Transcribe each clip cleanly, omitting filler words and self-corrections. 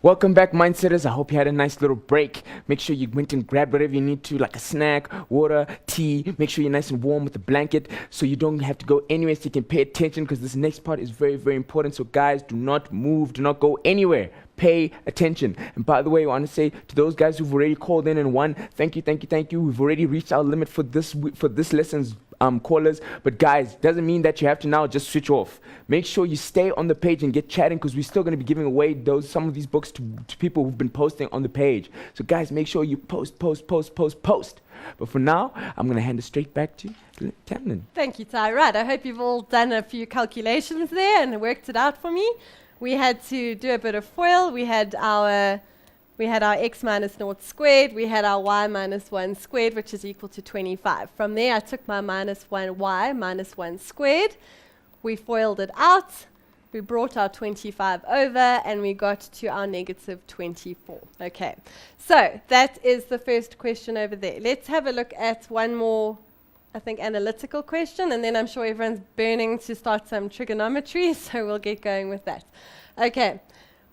Welcome back, Mindsetters. I hope you had a nice little break. Make sure you went and grabbed whatever you need to, like a snack, water, tea. Make sure you're nice and warm with a blanket so you don't have to go anywhere, so you can pay attention, because this next part is very, very important. So guys, do not move, do not go anywhere. Pay attention. And by the way, I want to say to those guys who've already called in and won, thank you, thank you, thank you. We've already reached our limit for this lesson's callers. But guys, doesn't mean that you have to now just switch off. Make sure you stay on the page and get chatting, because we're still going to be giving away some of these books to people who've been posting on the page. So guys, make sure you post. But for now, I'm going to hand it straight back to Tamlin. Thank you, Ty. Right, I hope you've all done a few calculations there and worked it out for me. We had to do a bit of FOIL. We had our x minus naught squared. We had our y minus 1 squared, which is equal to 25. From there, I took my minus 1 y minus 1 squared. We FOILed it out. We brought our 25 over, and we got to our negative 24. Okay, so that is the first question over there. Let's have a look at one more, I think, analytical question, and then I'm sure everyone's burning to start some trigonometry, so we'll get going with that. Okay,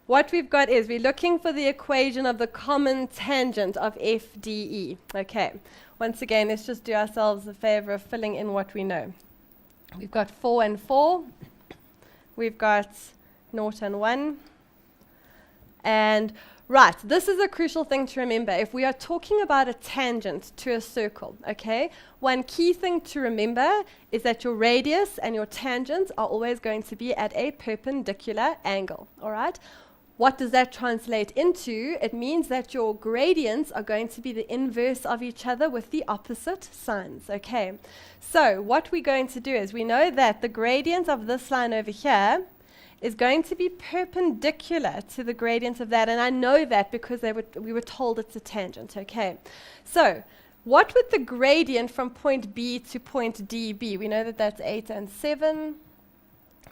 what we've got is we're looking for the equation of the common tangent of FDE. Okay, once again, let's just do ourselves a favor of filling in what we know. We've got 4 and 4. We've got 0 and 1. And right, this is a crucial thing to remember. If we are talking about a tangent to a circle, okay, one key thing to remember is that your radius and your tangent are always going to be at a perpendicular angle, all right? What does that translate into? It means that your gradients are going to be the inverse of each other with the opposite signs, okay? So what we're going to do is we know that the gradient of this line over here is going to be perpendicular to the gradient of that, and I know that because we were told it's a tangent, okay? So what would the gradient from point B to point D be? We know that that's 8 and 7.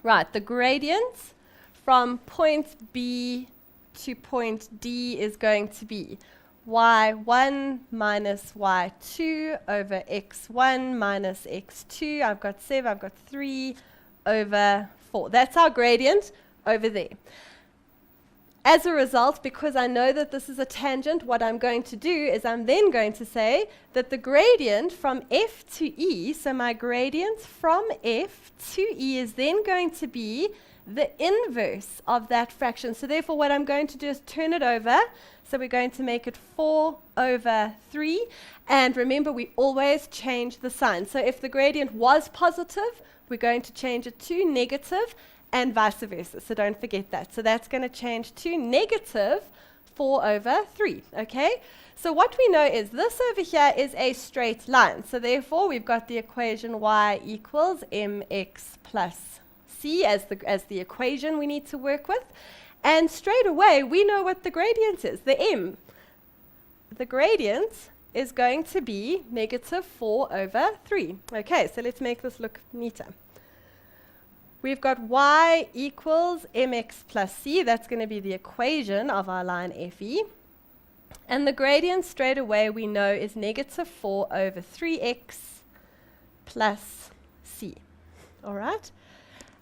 Right, the gradient from point B to point D is going to be y1 minus y2 over x1 minus x2. I've got 7, I've got 3 over 4. That's our gradient over there. As a result, because I know that this is a tangent, what I'm going to do is I'm then going to say that the gradient from F to E, so my gradient from F to E is then going to be the inverse of that fraction. So therefore, what I'm going to do is turn it over. So we're going to make it 4 over 3. And remember, we always change the sign. So if the gradient was positive, we're going to change it to negative, and vice versa. So don't forget that. So that's going to change to negative 4 over 3. Okay? So what we know is this over here is a straight line. So therefore, we've got the equation y equals mx plus c as the equation we need to work with. And straight away, we know what the gradient is, the m. The gradient is going to be negative 4 over 3. Okay, so let's make this look neater. We've got y equals mx plus c. That's going to be the equation of our line FE. And the gradient straight away we know is negative 4 over 3x plus c. All right?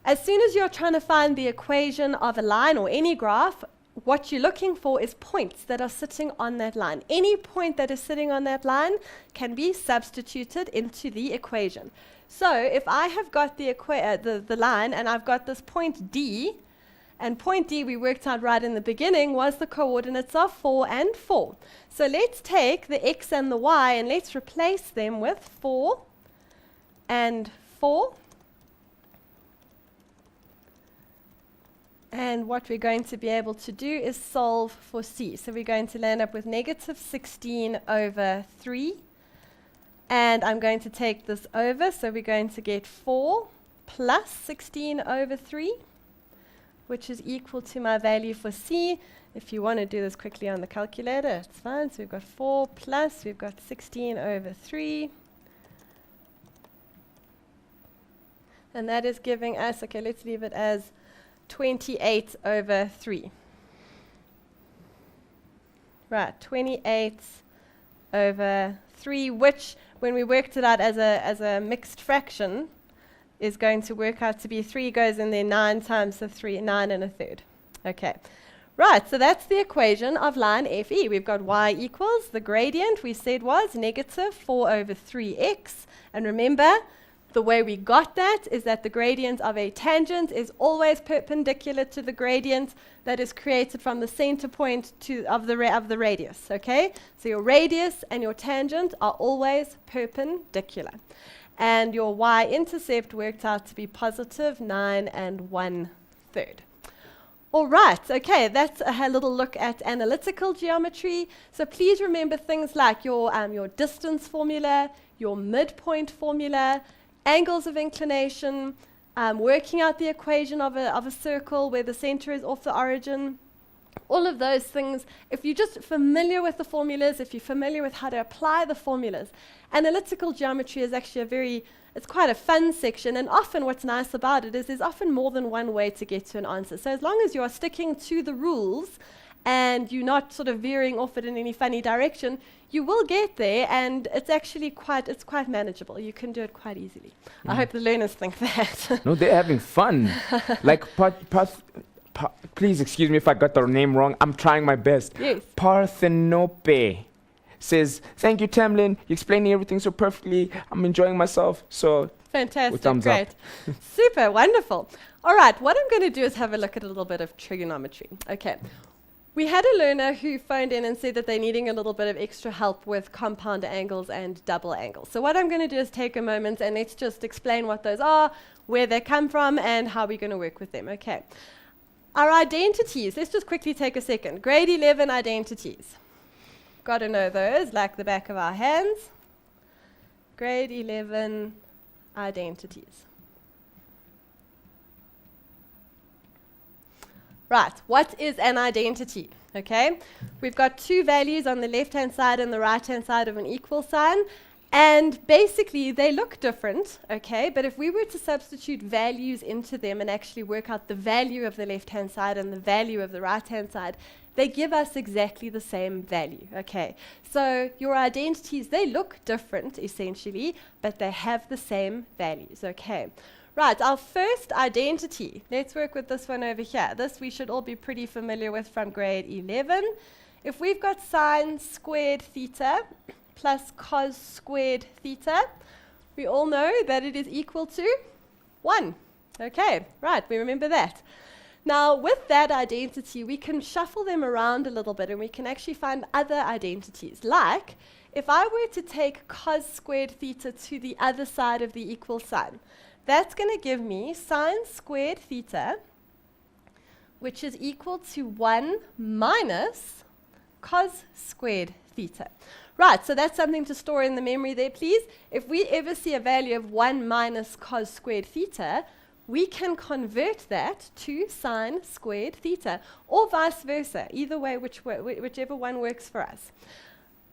As soon as you're trying to find the equation of a line or any graph, what you're looking for is points that are sitting on that line. Any point that is sitting on that line can be substituted into the equation. So if I have got the line and I've got this point D, and point D we worked out right in the beginning was the coordinates of 4 and 4. So let's take the x and the y and let's replace them with 4 and 4. And what we're going to be able to do is solve for c. So we're going to land up with negative 16 over 3. And I'm going to take this over, so we're going to get 4 plus 16 over 3, which is equal to my value for c. If you want to do this quickly on the calculator, it's fine. So we've got 4 plus, we've got 16 over 3. And that is giving us, okay, let's leave it as 28 over 3. Right, 28 over 3, which, when we worked it out as a mixed fraction, is going to work out to be 3 goes in there 9 times the 3, 9 and a third. Okay. Right, so that's the equation of line FE. We've got y equals, the gradient we said was negative 4 over 3x. And remember, the way we got that is that the gradient of a tangent is always perpendicular to the gradient that is created from the center point of the radius, okay? So your radius and your tangent are always perpendicular. And your y-intercept worked out to be positive 9 1/3. All right, okay, that's a little look at analytical geometry. So please remember things like your distance formula, your midpoint formula, angles of inclination, working out the equation of a circle where the center is off the origin. All of those things, if you're just familiar with the formulas, if you're familiar with how to apply the formulas, analytical geometry is actually it's quite a fun section, and often what's nice about it is there's often more than one way to get to an answer. So as long as you are sticking to the rules and you're not sort of veering off it in any funny direction, you will get there, and it's actually quite manageable. You can do it quite easily. I hope the learners think that. No, they're having fun. Like, please excuse me if I got the name wrong. I'm trying my best. Yes. Parthenope says, "Thank you, Tamlin. You're explaining everything so perfectly. I'm enjoying myself." So, Fantastic, thumbs up. great. Super, wonderful. All right, what I'm going to do is have a look at a little bit of trigonometry. Okay. We had a learner who phoned in and said that they're needing a little bit of extra help with compound angles and double angles. So what I'm going to do is take a moment and let's just explain what those are, where they come from, and how we're going to work with them. Okay. Our identities, let's just quickly take a second. Grade 11 identities. Got to know those like the back of our hands. Grade 11 identities. Right, what is an identity? Okay, we've got two values on the left-hand side and the right-hand side of an equal sign, and basically they look different, okay, but if we were to substitute values into them and actually work out the value of the left-hand side and the value of the right-hand side, they give us exactly the same value, okay? So your identities, they look different essentially, but they have the same values, okay? Right, our first identity, let's work with this one over here. This we should all be pretty familiar with from grade 11. If we've got sine squared theta plus cos squared theta, we all know that it is equal to 1. Okay, right, we remember that. Now, with that identity, we can shuffle them around a little bit and we can actually find other identities. Like, if I were to take cos squared theta to the other side of the equal sign, that's going to give me sine squared theta, which is equal to 1 minus cos squared theta. Right, so that's something to store in the memory there, please. If we ever see a value of 1 minus cos squared theta, we can convert that to sine squared theta, or vice versa, either way, whichever one works for us.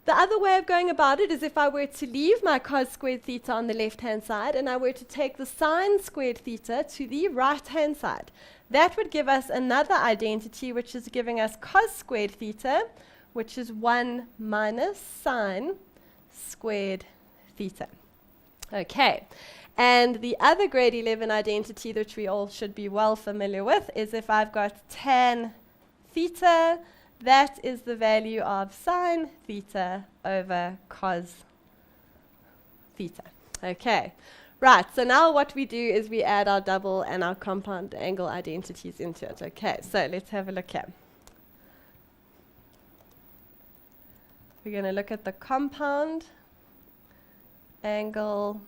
The other way of going about it is if I were to leave my cos squared theta on the left-hand side and I were to take the sine squared theta to the right-hand side. That would give us another identity, which is giving us cos squared theta, which is 1 minus sine squared theta. Okay. And the other grade 11 identity, which we all should be well familiar with, is if I've got tan theta, that is the value of sine theta over cos theta. Okay. Right, so now what we do is we add our double and our compound angle identities into it. Okay, so let's have a look here. We're going to look at the compound angle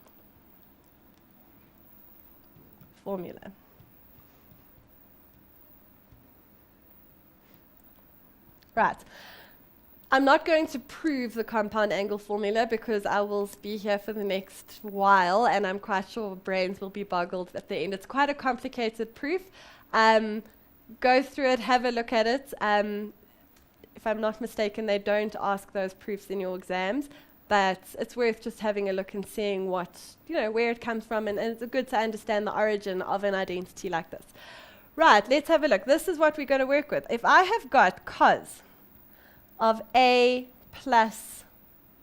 formula. Right. I'm not going to prove the compound angle formula because I will be here for the next while and I'm quite sure brains will be boggled at the end. It's quite a complicated proof. Go through it, have a look at it. If I'm not mistaken, they don't ask those proofs in your exams, but it's worth just having a look and seeing where it comes from, and it's good to understand the origin of an identity like this. Right, let's have a look. This is what we're going to work with. If I have got cos of A plus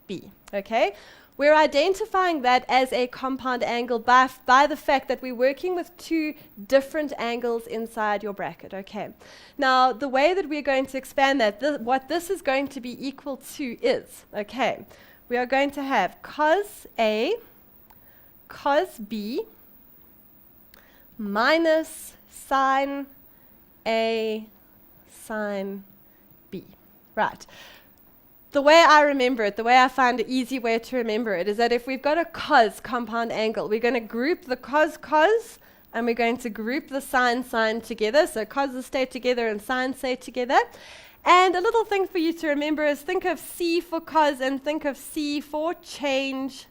B, okay, We're identifying that as a compound angle by the fact that we're working with two different angles inside your bracket, okay? Now, the way that we're going to expand that, what this is going to be equal to is, okay, we are going to have cos A, cos B, minus sine A, sine B, right? The way I remember it, the way I find an easy way to remember it, is that if we've got a cos compound angle, we're going to group the cos, and we're going to group the sine together. So coses stay together and sines stay together. And a little thing for you to remember is think of C for cos and think of C for change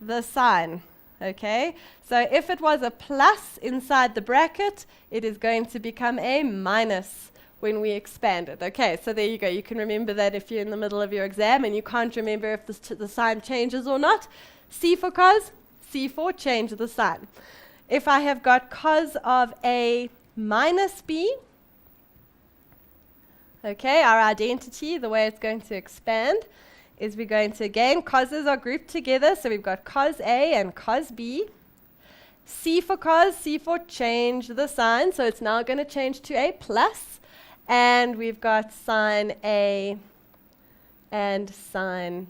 the sign. Okay? So if it was a plus inside the bracket, it is going to become a minus when we expand it. Okay, so there you go. You can remember that if you're in the middle of your exam and you can't remember if the sign changes or not. C for cos, C for change the sign. If I have got cos of A minus B, okay, our identity, the way it's going to expand, is we're going to, again, coses are grouped together, so we've got cos A and cos B. C for cos, C for change the sign, so it's now going to change to a plus. And we've got sine A and sine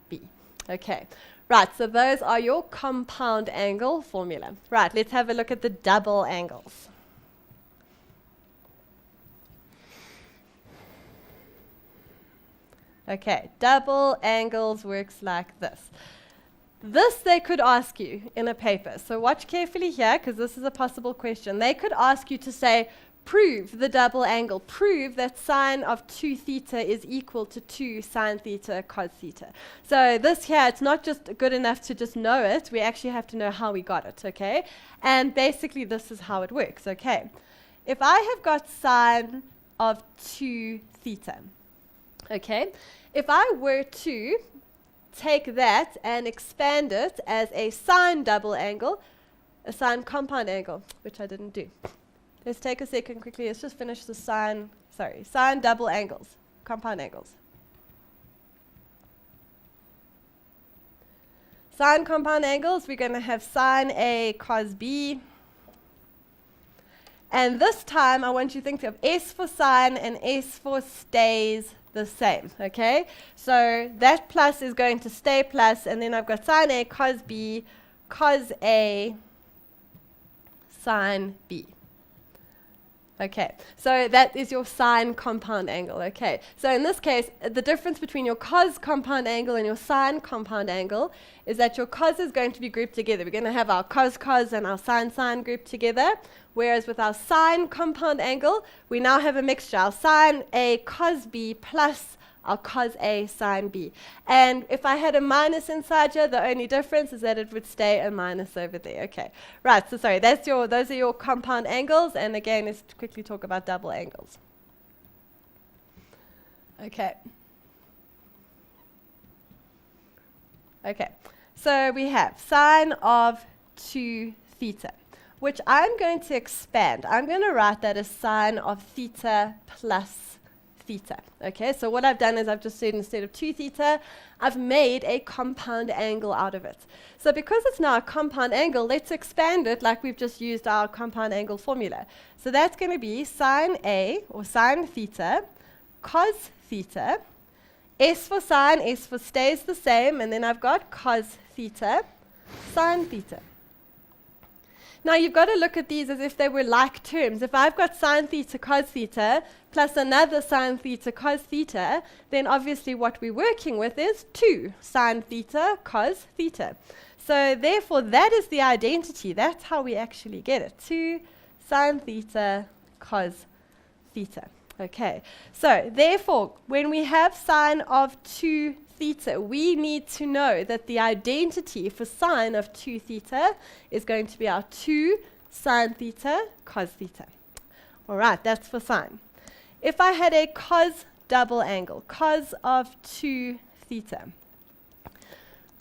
B. Okay, right, so those are your compound angle formula. Right, let's have a look at the double angles. Okay, double angles works like this. This they could ask you in a paper. So watch carefully here, because this is a possible question. They could ask you to say, prove the double angle. Prove that sine of 2 theta is equal to 2 sine theta cos theta. So this here, it's not just good enough to just know it. We actually have to know how we got it, okay? And basically, this is how it works, okay? If I have got sine of 2 theta, okay? If I were to take that and expand it as a sine double angle, a sine compound angle, which I didn't do. Let's take a second quickly. Let's just finish the sine double angles, compound angles. Sine compound angles, we're going to have sine A cos B. And this time, I want you to think of S for sine and S for stays the same, okay? So that plus is going to stay plus, and then I've got sine A cos B, cos A, sine B. Okay, so that is your sine compound angle, okay? So in this case, the difference between your cos compound angle and your sine compound angle is that your cos is going to be grouped together. We're going to have our cos and our sine grouped together, whereas with our sine compound angle, we now have a mixture, our sine A cos B plus our cos A sine B. And if I had a minus inside here, the only difference is that it would stay a minus over there. Okay, right, so sorry, those are your compound angles, and again, let's quickly talk about double angles. Okay. Okay, so we have sine of 2 theta, which I'm going to expand. I'm going to write that as sine of theta plus theta. Okay, so what I've done is I've just said instead of 2 theta, I've made a compound angle out of it. So because it's now a compound angle, let's expand it like we've just used our compound angle formula. So that's going to be sine A, or sine theta, cos theta, S for sine, S for stays the same, and then I've got cos theta, sine theta. Now you've got to look at these as if they were like terms. If I've got sine theta cos theta plus another sine theta cos theta, then obviously what we're working with is 2 sine theta cos theta. So therefore that is the identity. That's how we actually get it. 2 sine theta cos theta. Okay, so therefore when we have sine of 2 theta, we need to know that the identity for sine of 2 theta is going to be our 2 sine theta cos theta. All right, that's for sine. If I had a cos double angle, cos of 2 theta.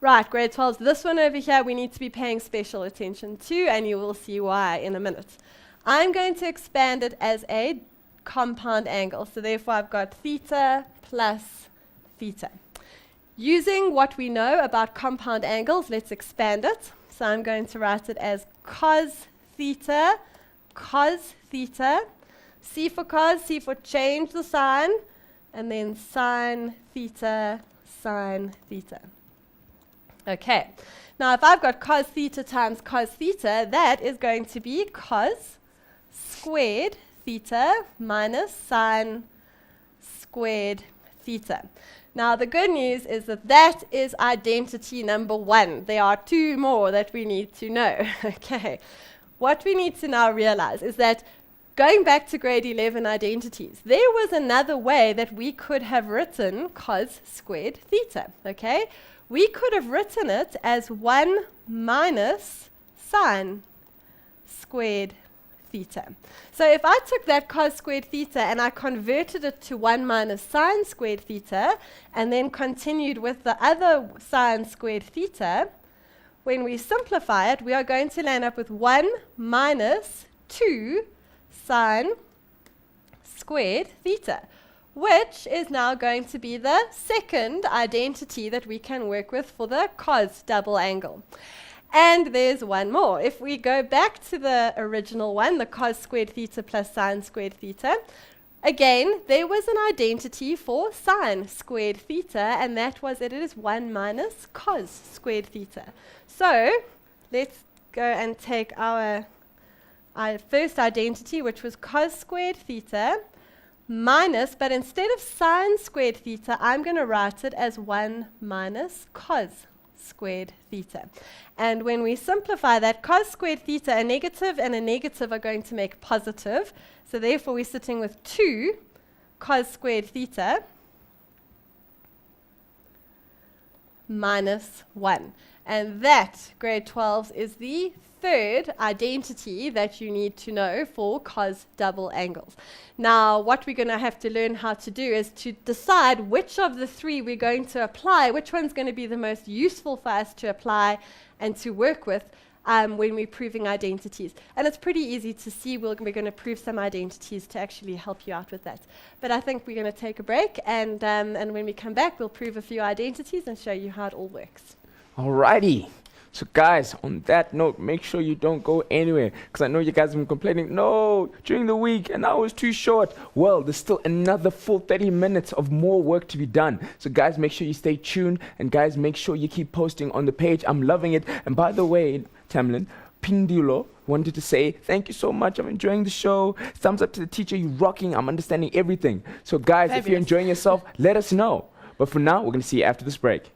Right, grade 12s, this one over here we need to be paying special attention to, and you will see why in a minute. I'm going to expand it as a compound angle, so therefore I've got theta plus theta. Using what we know about compound angles, let's expand it. So I'm going to write it as cos theta, C for cos, C for change the sign, and then sine theta, sine theta. Okay, now if I've got cos theta times cos theta, that is going to be cos squared theta minus sine squared theta. Now the good news is that that is identity number 1. There are 2 more that we need to know. Okay, what we need to now realize is that going back to grade 11 identities, there was another way that we could have written cos squared theta. Okay, we could have written it as 1 minus sine squared theta. So if I took that cos squared theta and I converted it to 1 minus sine squared theta and then continued with the other sine squared theta, when we simplify it, we are going to land up with 1 minus 2 sine squared theta, which is now going to be the second identity that we can work with for the cos double angle. And there's one more. If we go back to the original one, the cos squared theta plus sine squared theta, again, there was an identity for sine squared theta, and that was that it is 1 minus cos squared theta. So let's go and take our first identity, which was cos squared theta, minus, but instead of sine squared theta, I'm going to write it as 1 minus cos squared theta. And when we simplify that, cos squared theta, a negative and a negative are going to make positive. So therefore, we're sitting with 2 cos squared theta minus 1. And that, grade 12s, is the third identity that you need to know for cos double angles. Now, what we're going to have to learn how to do is to decide which of the 3 we're going to apply, which one's going to be the most useful for us to apply and to work with when we're proving identities. And it's pretty easy to see. We're going to prove some identities to actually help you out with that. But I think we're going to take a break, and when we come back, we'll prove a few identities and show you how it all works. Alrighty. So guys, on that note, make sure you don't go anywhere, because I know you guys have been complaining, no, during the week, an hour is too short. Well, there's still another full 30 minutes of more work to be done. So guys, make sure you stay tuned, and guys, make sure you keep posting on the page. I'm loving it. And by the way, Tamlin, Pindulo wanted to say, thank you so much. I'm enjoying the show. Thumbs up to the teacher. You're rocking. I'm understanding everything. So guys, if you're enjoying yourself, let us know. But for now, we're going to see you after this break.